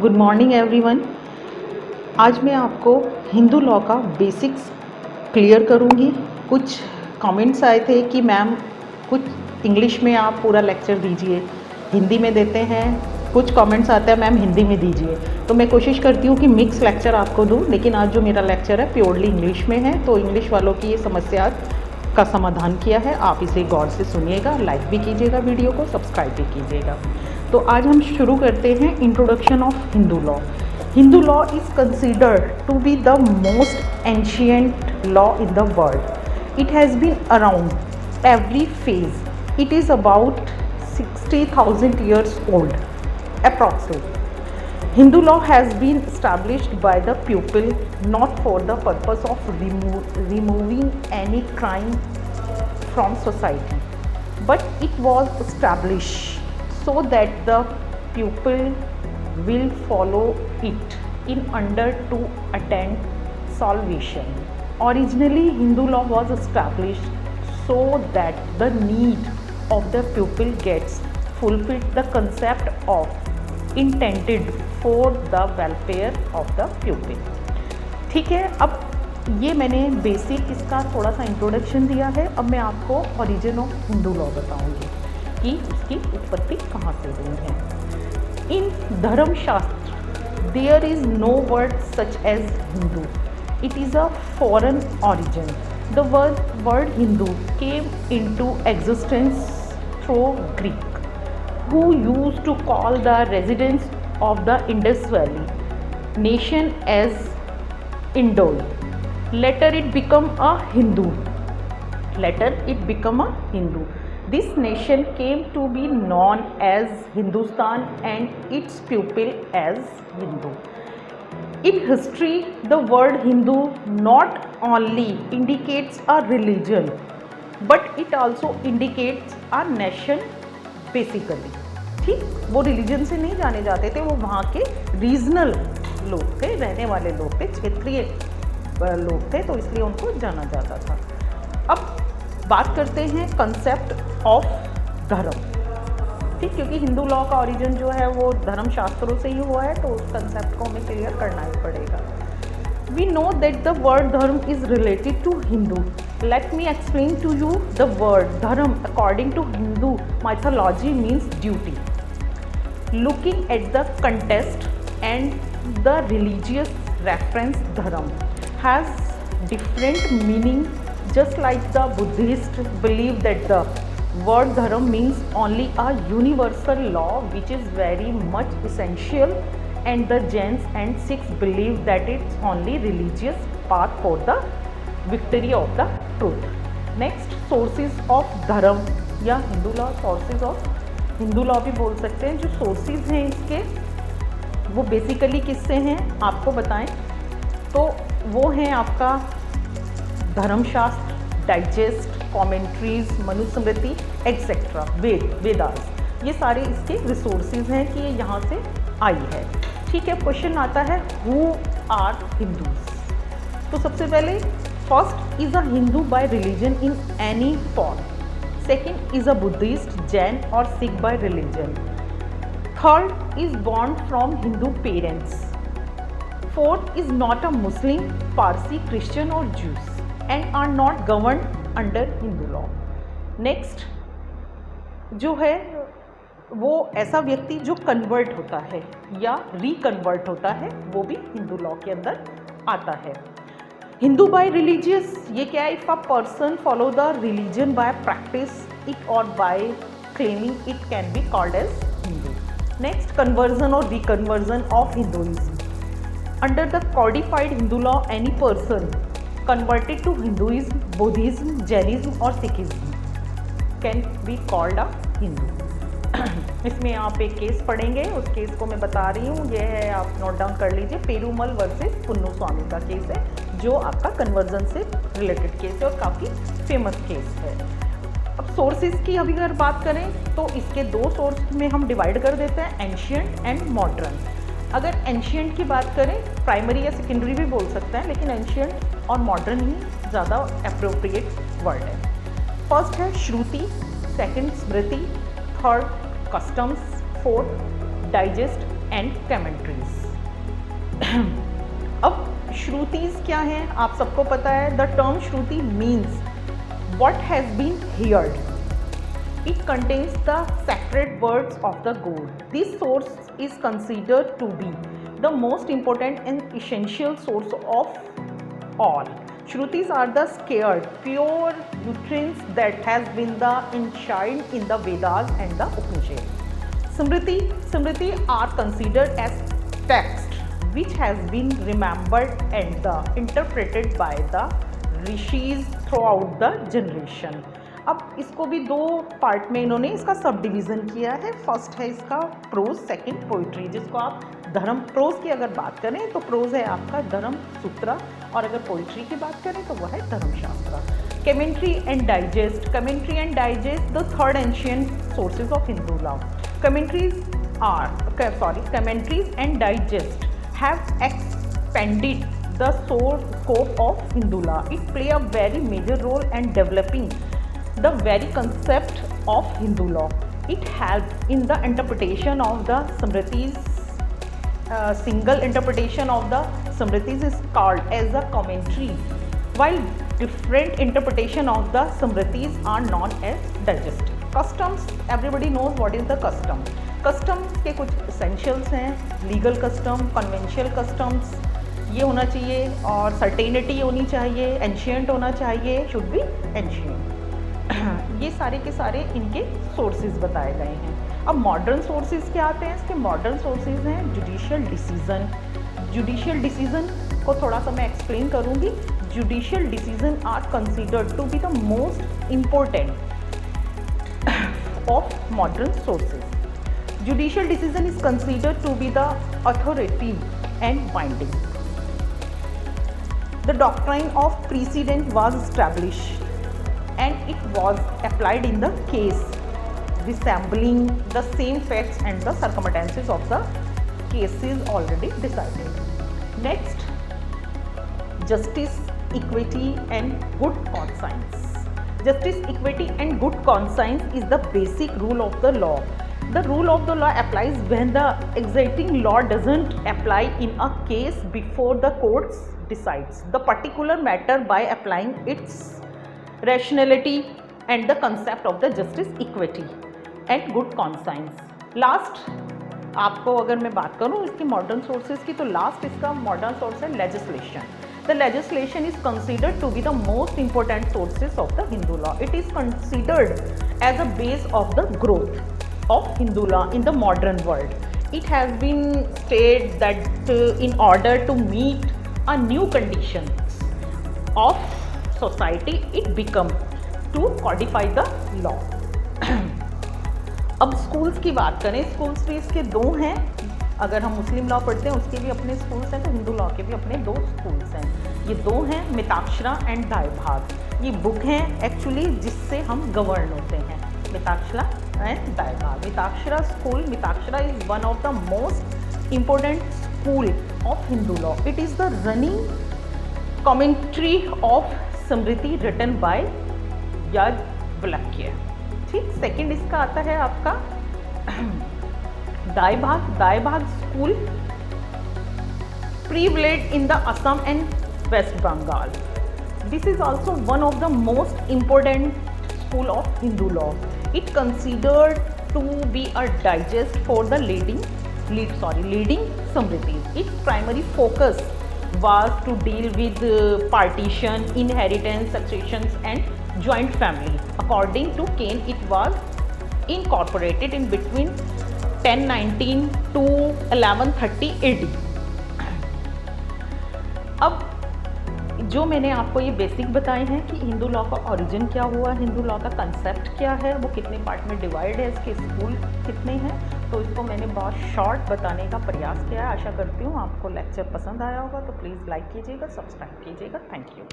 Good morning everyone. आज मैं आपको हिंदू लॉ का बेसिक्स क्लियर करूंगी। कुछ कमेंट्स आए थे कि मैम कुछ इंग्लिश में आप पूरा लेक्चर दीजिए, हिंदी में देते हैं। कुछ कमेंट्स आते हैं मैम हिंदी में दीजिए, तो मैं कोशिश करती हूँ कि मिक्स लेक्चर आपको दूँ। लेकिन आज जो मेरा लेक्चर है प्योरली इंग्लिश में है, तो इंग्लिश वालों की ये समस्या का समाधान किया है। आप इसे गौर से सुनिएगा, लाइक भी कीजिएगा, वीडियो को सब्सक्राइब भी कीजिएगा। तो आज हम शुरू करते हैं introduction of Hindu law. Hindu law is considered to be the most ancient law in the world. It has been around every phase. It is about 60,000 years old approximately. Hindu law has been established by the people not for the purpose of removing any crime from society, but it was established so that the people will follow it in order to attain salvation. Originally, Hindu law was established so that the need of the pupil gets fulfilled, the concept of intended for the welfare of the pupil. ठीक है, अब ये मैंने basic इसका थोड़ा सा introduction दिया है। अब मैं आपको ओरिजिन ऑफ हिंदू लॉ बताऊंगी कि उसकी उत्पत्ति कहाँ से हुई है। In Dharmashastra there is no word such as Hindu, it is a foreign origin. The word Hindu came into existence through Greek, who used to call the residents of the Indus Valley nation as Indol. Later it became a Hindu. This nation came to be known as Hindustan and its people as Hindu. In history, the word Hindu not only indicates a religion, but it also indicates a nation basically. ठीक, वो religion से नहीं जाने जाते थे, वो वहाँ के रीजनल लोग थे, रहने वाले लोग थे, क्षेत्रीय लोग थे, तो इसलिए उनको जाना जाता था। अब बात करते हैं कंसेप्ट ऑफ धर्म। ठीक, क्योंकि हिंदू लॉ का ओरिजिन जो है वो धर्म शास्त्रों से ही हुआ है, तो उस कंसेप्ट को हमें क्लियर करना ही पड़ेगा। We know that the word dharma is related to Hindu. Let me explain to you the word dharma according to Hindu mythology means duty. Looking at the context and the religious reference, dharam has different meaning. Just like the Buddhists believe that the word dharam means only a universal law which is very much essential, and the Jains and Sikhs believe that it's only religious path for the victory of the truth. Next, sources of dharam या Hindu law, sources of Hindu law भी बोल सकते हैं। जो sources हैं इसके वो basically किससे हैं आपको बताएं तो वो हैं आपका धर्मशास्त्र, digest, commentaries, Manusmriti etcetera, Vedas, ये सारे इसके रिसोर्सेज हैं कि ये यहाँ से आई है। ठीक है, क्वेश्चन आता है हु आर हिंदूज। तो सबसे पहले first is a Hindu bye religion in any form. Second is a Buddhist, Jain or Sikh by religion. Third is born from Hindu parents. Fourth is not a Muslim, Parsi, Christian or Jews and are not governed under Hindu law. Next जो है वो ऐसा व्यक्ति जो convert होता है या reconvert होता है, वो भी हिंदू लॉ के अंदर आता है। हिंदू बाय रिलीजियस, ये क्या है? If a person follow the religion by practice it और by claiming it can be called as Hindu. Next, conversion और reconversion of Hinduism. Under the codified Hindu law any person converted to Hinduism, Buddhism, Jainism और Sikhism can be called a Hindu. इसमें आप एक case पढ़ेंगे, उस case को मैं बता रही हूँ, ये है, आप नोट डाउन कर लीजिए। पेरूमल वर्सेस पुन्नु स्वामी का केस है, जो आपका कन्वर्जन से रिलेटेड केस है और काफ़ी फेमस केस है। अब सोर्सेज की अगर बात करें तो इसके दो सोर्स में हम डिवाइड कर देते हैं, एंशियंट एंड मॉडर्न। अगर एंशियंट की बात करें, प्राइमरी या सेकेंडरी भी बोल सकते हैं, लेकिन एंशियंट और मॉडर्न ही ज़्यादा अप्रोप्रिएट वर्ड है। फर्स्ट है shruti, second smriti, third customs, fourth digest and commentaries. अब श्रुतिज क्या हैं, आप सबको पता है. The term Shruti means what has been heard. It contains the sacred words of the God. This source is considered to be the most important and essential source of all. Shrutis are the scared, pure utterance that has been the enshrined in the Vedas and the Upanishads. Smriti are considered as text which has been remembered and interpreted by the rishis throughout the generation. अब इसको भी दो part में इन्होंने इसका sub division किया है. First है इसका प्रोज, सेकंड पोइट्री. जिसको आप धर्म प्रोज की अगर बात करें तो प्रोज है आपका धर्म सूत्र, और अगर पोइट्री की बात करें तो वह है धर्मशास्त्र. Commentary and digest. Commentary and digest the third ancient sources of Hindu law. Commentaries and digest have expanded the scope of Hindu law. It play a very major role in developing the very concept of Hindu law. It helped in the interpretation of the Smritis. Single interpretation of the Smritis is called as a commentary, while different interpretation of the Smritis are known as digestive. Customs, everybody knows what is the custom. Customs के कुछ essentials हैं. Legal custom, conventional customs ये होना चाहिए, और certainty होनी चाहिए, ancient होना चाहिए, शुड बी एंशियंट. ये सारे के सारे इनके सोर्सेज बताए गए हैं. अब मॉडर्न सोर्सेज क्या आते हैं इसके? मॉडर्न सोर्सेज हैं जुडिशियल डिसीजन. जुडिशियल डिसीजन को थोड़ा सा मैं एक्सप्लेन करूँगी. Judicial decision are considered to be the most important of modern sources. Judicial decision is considered to be the authoritative and binding. The doctrine of precedent was established and it was applied in the case, resembling the same facts and the circumstances of the cases already decided. Next, justice, equity and good conscience. Justice, equity and good conscience is the basic rule of the law. The rule of the law applies when the existing law doesn't apply in a case before the courts decides the particular matter by applying its rationality and the concept of the justice, equity and good conscience. Last, आपको अगर मैं बात करूँ इसकी modern sources की, तो last इसका modern source है legislation. The legislation is considered to be the most important sources of the Hindu law. It is considered as a base of the growth of Hindu law in the modern world. It has been stated that in order to meet a new conditions of society, it become to codify the law. अब schools की बात करें, schools भी इसके दो हैं. अगर हम मुस्लिम लॉ पढ़ते हैं उसके भी अपने स्कूल्स हैं, तो हिंदू लॉ के भी अपने दो स्कूल्स हैं. ये दो हैं, मिताक्षरा एंड दायभाग. ये बुक हैं एक्चुअली जिससे हम गवर्न होते हैं, Mitakshara and Dayabhaga. Mitakshara school, Mitakshara is one of the most important school of Hindu law. It is the running commentary of Smriti written by Yajavalkya. ठीक. सेकंड इसका आता है आपका Dayabhaga. Dayabhaga school prevalent in the Assam and West Bengal. This is also one of the most important school of Hindu law. It considered to be a digest for the leading Smritis. Its primary focus was to deal with partition, inheritance, successions and joint family. According to Kane, it was incorporated in between 1019 to 1130 AD. अब जो मैंने आपको ये basic बताए हैं कि Hindu law का origin क्या हुआ, हिंदू लॉ का कंसेप्ट क्या है, वो कितने पार्ट में डिवाइड है, इसके स्कूल कितने हैं, तो इसको मैंने बहुत शॉर्ट बताने का प्रयास किया है. आशा करती हूँ आपको लेक्चर पसंद आया होगा. तो प्लीज़ लाइक कीजिएगा, सब्सक्राइब कीजिएगा. Thank you.